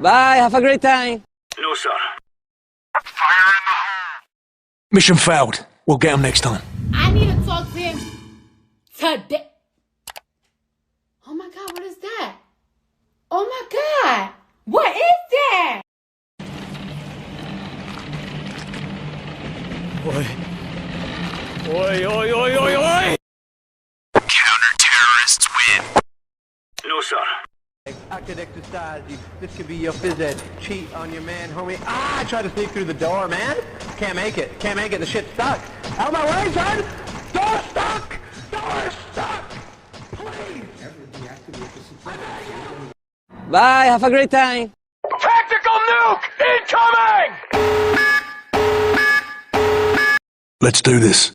Bye, have a great time. No, sir. Mission failed. We'll get him next time. I need to talk to him today. Oh my God, what is that? Oh my God, what is that? Oi. Counter-terrorists win. No, sir. Acted exercise. This could be your phys ed. Cheat on your man, homie. I tried to sneak through the door, man. Can't make it. The shit's stuck. Out of my way, son! Door's stuck! Door's stuck! Please! Bye, have a great time. Tactical nuke incoming! Let's do this.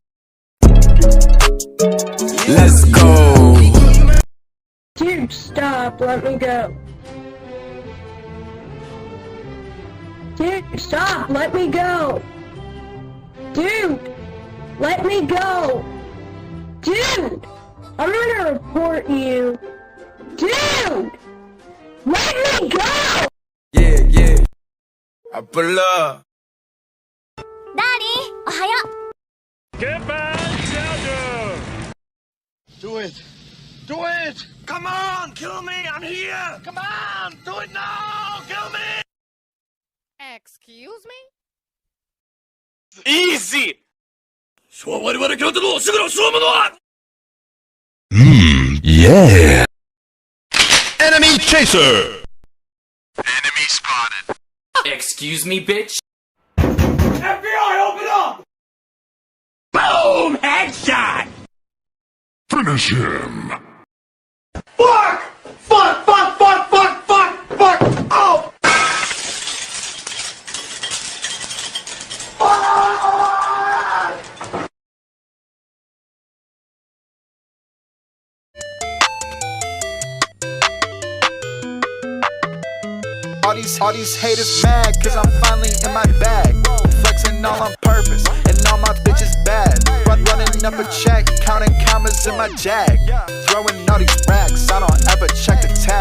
Let's go. Dude, stop, let me go. Dude, stop, let me go. Dude, let me go. Dude, I'm gonna report you. Dude, let me go. Yeah. I pull up. Daddy, ohayo. Get back, Dodger! Do it! Do it! Come on, kill me! I'm here! Come on, do it now! Kill me! Excuse me? Easy! Yeah. Enemy chaser! Enemy spotted. Excuse me, bitch. FBI, open up! Boom! Headshot! Finish him. Fuck! Fuck! Oh! All these haters mad, cause I'm finally in my bag. Flexing all on purpose, and all my bitches bad. Running up a check, counting commas in my jag. Throwing all these racks, I don't ever check the tag.